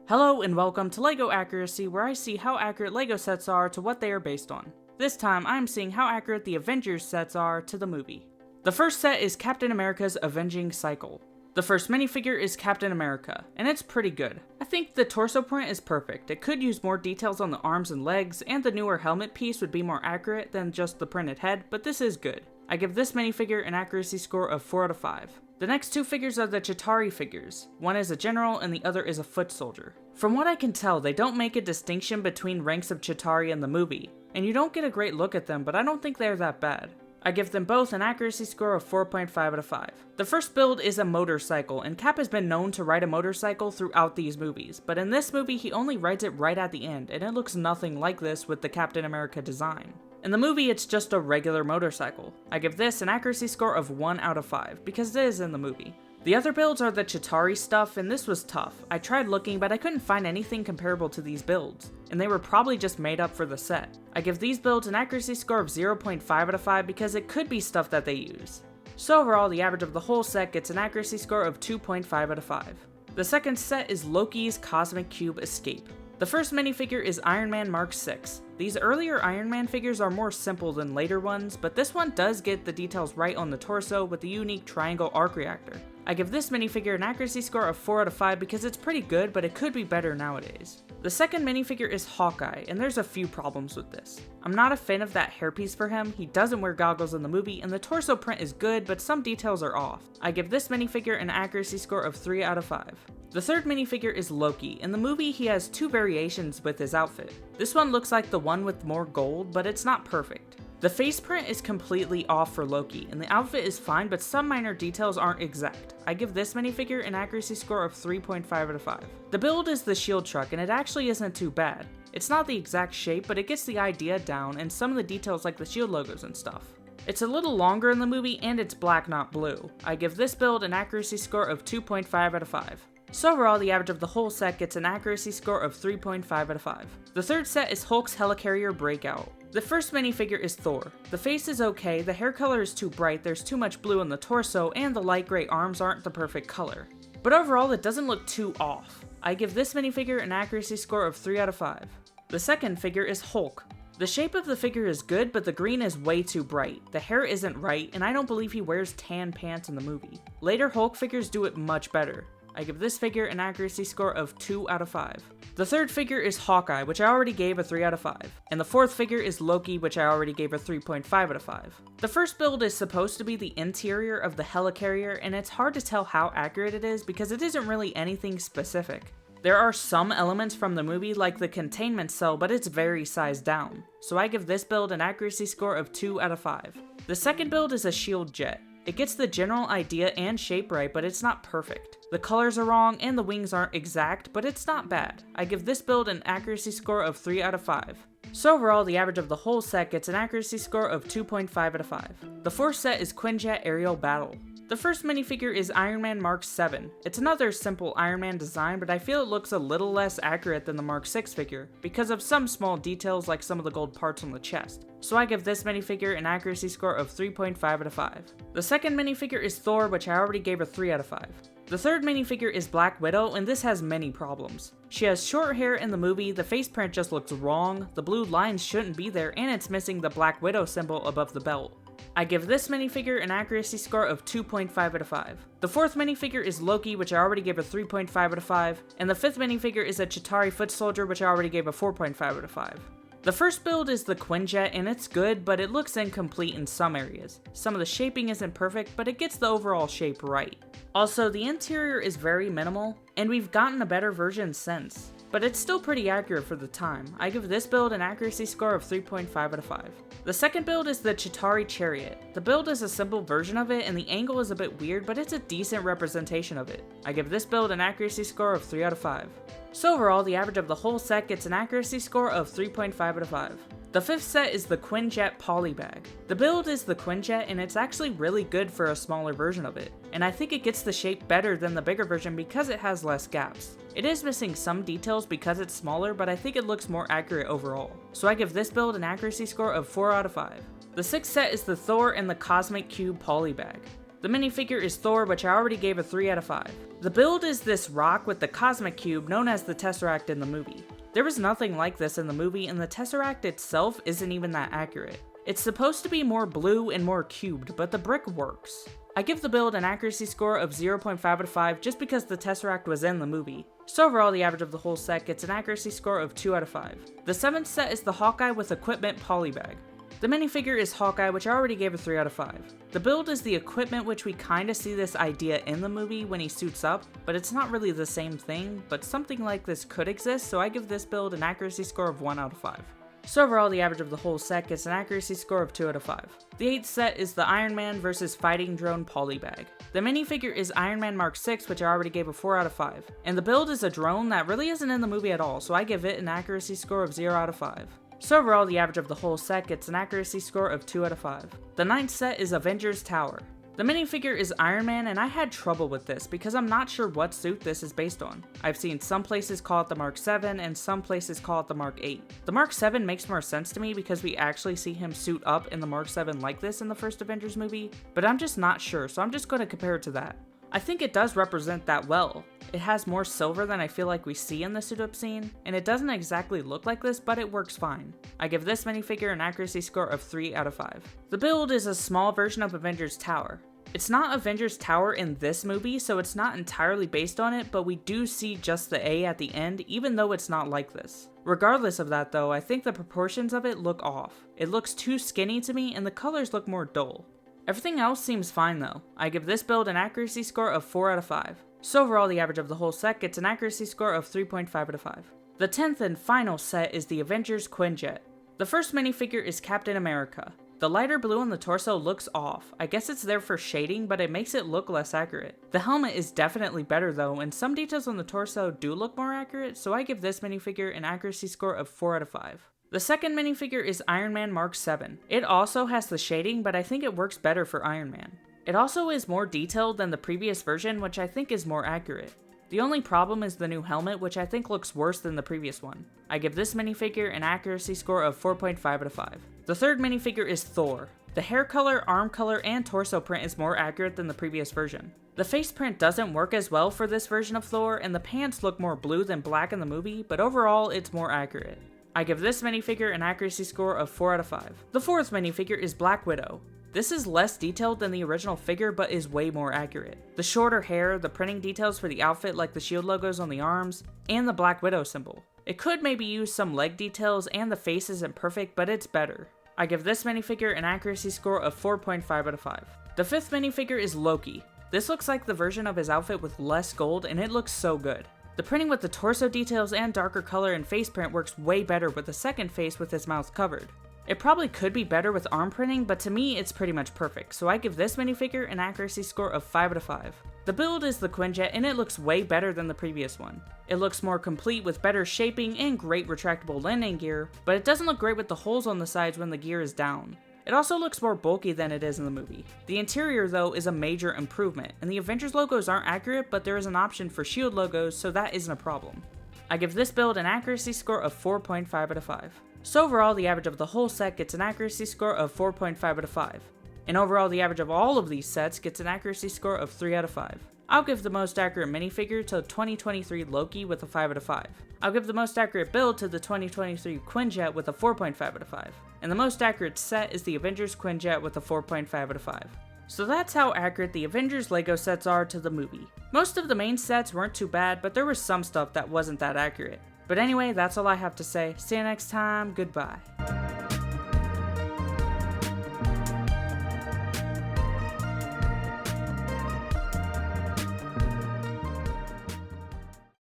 Hello and welcome to LEGO Accuracy, where I see how accurate LEGO sets are to what they are based on. This time, I'm seeing how accurate the Avengers sets are to the movie. The first set is Captain America's Avenging cycle. The first minifigure is Captain America, and it's pretty good. I think the torso print is perfect. It could use more details on the arms and legs, and the newer helmet piece would be more accurate than just the printed head, but this is good. I give this minifigure an accuracy score of 4 out of 5. The next two figures are the Chitauri figures. One is a general and the other is a foot soldier. From what I can tell, they don't make a distinction between ranks of Chitauri in the movie, and you don't get a great look at them, but I don't think they're that bad. I give them both an accuracy score of 4.5 out of 5. The first build is a motorcycle, and Cap has been known to ride a motorcycle throughout these movies, but in this movie he only rides it right at the end, and it looks nothing like this with the Captain America design. In the movie, it's just a regular motorcycle. I give this an accuracy score of 1 out of 5, because it is in the movie. The other builds are the Chitauri stuff, and this was tough. I tried looking, but I couldn't find anything comparable to these builds, and they were probably just made up for the set. I give these builds an accuracy score of 0.5 out of 5 because it could be stuff that they use. So overall, the average of the whole set gets an accuracy score of 2.5 out of 5. The second set is Loki's Cosmic Cube Escape. The first minifigure is Iron Man Mark 6. These earlier Iron Man figures are more simple than later ones, but this one does get the details right on the torso with the unique triangle arc reactor. I give this minifigure an accuracy score of 4 out of 5 because it's pretty good, but it could be better nowadays. The second minifigure is Hawkeye, and there's a few problems with this. I'm not a fan of that hairpiece for him, he doesn't wear goggles in the movie, and the torso print is good, but some details are off. I give this minifigure an accuracy score of 3 out of 5. The third minifigure is Loki. In the movie, he has two variations with his outfit. This one looks like the one with more gold, but it's not perfect. The face print is completely off for Loki, and the outfit is fine, but some minor details aren't exact. I give this minifigure an accuracy score of 3.5 out of 5. The build is the shield truck, and it actually isn't too bad. It's not the exact shape, but it gets the idea down, and some of the details like the shield logos and stuff. It's a little longer in the movie, and it's black, not blue. I give this build an accuracy score of 2.5 out of 5. So overall, the average of the whole set gets an accuracy score of 3.5 out of 5. The third set is Hulk's Helicarrier Breakout. The first minifigure is Thor. The face is okay, the hair color is too bright, there's too much blue on the torso, and the light gray arms aren't the perfect color. But overall, it doesn't look too off. I give this minifigure an accuracy score of 3 out of 5. The second figure is Hulk. The shape of the figure is good, but the green is way too bright. The hair isn't right, and I don't believe he wears tan pants in the movie. Later Hulk figures do it much better. I give this figure an accuracy score of 2 out of 5. The third figure is Hawkeye, which I already gave a 3 out of 5. And the fourth figure is Loki, which I already gave a 3.5 out of 5. The first build is supposed to be the interior of the Helicarrier, and it's hard to tell how accurate it is because it isn't really anything specific. There are some elements from the movie like the containment cell, but it's very sized down. So I give this build an accuracy score of 2 out of 5. The second build is a shield jet. It gets the general idea and shape right, but it's not perfect. The colors are wrong and the wings aren't exact, but it's not bad. I give this build an accuracy score of 3 out of 5. So overall, the average of the whole set gets an accuracy score of 2.5 out of 5. The fourth set is Quinjet Aerial Battle. The first minifigure is Iron Man Mark 7. It's another simple Iron Man design, but I feel it looks a little less accurate than the Mark 6 figure, because of some small details like some of the gold parts on the chest. So I give this minifigure an accuracy score of 3.5 out of 5. The second minifigure is Thor, which I already gave a 3 out of 5. The third minifigure is Black Widow, and this has many problems. She has short hair in the movie, the face print just looks wrong, the blue lines shouldn't be there, and it's missing the Black Widow symbol above the belt. I give this minifigure an accuracy score of 2.5 out of 5. The fourth minifigure is Loki, which I already gave a 3.5 out of 5, and the fifth minifigure is a Chitauri foot soldier, which I already gave a 4.5 out of 5. The first build is the Quinjet, and it's good, but it looks incomplete in some areas. Some of the shaping isn't perfect, but it gets the overall shape right. Also, the interior is very minimal, and we've gotten a better version since. But it's still pretty accurate for the time. I give this build an accuracy score of 3.5 out of 5. The second build is the Chitauri Chariot. The build is a simple version of it, and the angle is a bit weird, but it's a decent representation of it. I give this build an accuracy score of 3 out of 5. So overall, the average of the whole set gets an accuracy score of 3.5 out of 5. The fifth set is the Quinjet Polybag. The build is the Quinjet, and it's actually really good for a smaller version of it, and I think it gets the shape better than the bigger version because it has less gaps. It is missing some details because it's smaller, but I think it looks more accurate overall. So I give this build an accuracy score of 4 out of 5. The sixth set is the Thor and the Cosmic Cube Polybag. The minifigure is Thor, which I already gave a 3 out of 5. The build is this rock with the cosmic cube known as the Tesseract in the movie. There was nothing like this in the movie, and the Tesseract itself isn't even that accurate. It's supposed to be more blue and more cubed, but the brick works. I give the build an accuracy score of 0.5 out of 5 just because the Tesseract was in the movie. So overall, the average of the whole set gets an accuracy score of 2 out of 5. The 7th set is the Hawkeye with Equipment Polybag. The minifigure is Hawkeye, which I already gave a 3 out of 5. The build is the equipment, which we kinda see this idea in the movie when he suits up, but it's not really the same thing, but something like this could exist, so I give this build an accuracy score of 1 out of 5. So overall, the average of the whole set gets an accuracy score of 2 out of 5. The 8th set is the Iron Man vs. Fighting Drone Polybag. The minifigure is Iron Man Mark 6, which I already gave a 4 out of 5. And the build is a drone that really isn't in the movie at all, so I give it an accuracy score of 0 out of 5. So overall, the average of the whole set gets an accuracy score of 2 out of 5. The 9th set is Avengers Tower. The minifigure is Iron Man, and I had trouble with this because I'm not sure what suit this is based on. I've seen some places call it the Mark 7 and some places call it the Mark 8. The Mark 7 makes more sense to me because we actually see him suit up in the Mark 7 like this in the first Avengers movie, but I'm just not sure, so I'm just going to compare it to that. I think it does represent that well. It has more silver than I feel like we see in the suit up scene, and it doesn't exactly look like this, but it works fine. I give this minifigure an accuracy score of 3 out of 5. The build is a small version of Avengers Tower. It's not Avengers Tower in this movie, so it's not entirely based on it, but we do see just the A at the end, even though it's not like this. Regardless of that though, I think the proportions of it look off. It looks too skinny to me, and the colors look more dull. Everything else seems fine though. I give this build an accuracy score of 4 out of 5. So overall, the average of the whole set gets an accuracy score of 3.5 out of 5. The 10th and final set is the Avengers Quinjet. The first minifigure is Captain America. The lighter blue on the torso looks off. I guess it's there for shading, but it makes it look less accurate. The helmet is definitely better though, and some details on the torso do look more accurate, so I give this minifigure an accuracy score of 4 out of 5. The second minifigure is Iron Man Mark 7. It also has the shading, but I think it works better for Iron Man. It also is more detailed than the previous version, which I think is more accurate. The only problem is the new helmet, which I think looks worse than the previous one. I give this minifigure an accuracy score of 4.5 out of 5. The third minifigure is Thor. The hair color, arm color, and torso print is more accurate than the previous version. The face print doesn't work as well for this version of Thor, and the pants look more blue than black in the movie, but overall it's more accurate. I give this minifigure an accuracy score of 4 out of 5. The fourth minifigure is Black Widow. This is less detailed than the original figure, but is way more accurate. The shorter hair, the printing details for the outfit like the shield logos on the arms, and the Black Widow symbol. It could maybe use some leg details, and the face isn't perfect, but it's better. I give this minifigure an accuracy score of 4.5 out of 5. The fifth minifigure is Loki. This looks like the version of his outfit with less gold, and it looks so good. The printing with the torso details and darker color and face print works way better with the second face with his mouth covered. It probably could be better with arm printing, but to me it's pretty much perfect, so I give this minifigure an accuracy score of 5 out of 5. The build is the Quinjet, and it looks way better than the previous one. It looks more complete with better shaping and great retractable landing gear, but it doesn't look great with the holes on the sides when the gear is down. It also looks more bulky than it is in the movie. The interior though is a major improvement, and the Avengers logos aren't accurate, but there is an option for shield logos, so that isn't a problem. I give this build an accuracy score of 4.5 out of 5. So overall, the average of the whole set gets an accuracy score of 4.5 out of 5. And overall, the average of all of these sets gets an accuracy score of 3 out of 5. I'll give the most accurate minifigure to 2023 Loki with a 5 out of 5. I'll give the most accurate build to the 2023 Quinjet with a 4.5 out of 5. And the most accurate set is the Avengers Quinjet with a 4.5 out of 5. So that's how accurate the Avengers LEGO sets are to the movie. Most of the main sets weren't too bad, but there was some stuff that wasn't that accurate. But anyway, that's all I have to say. See you next time, goodbye.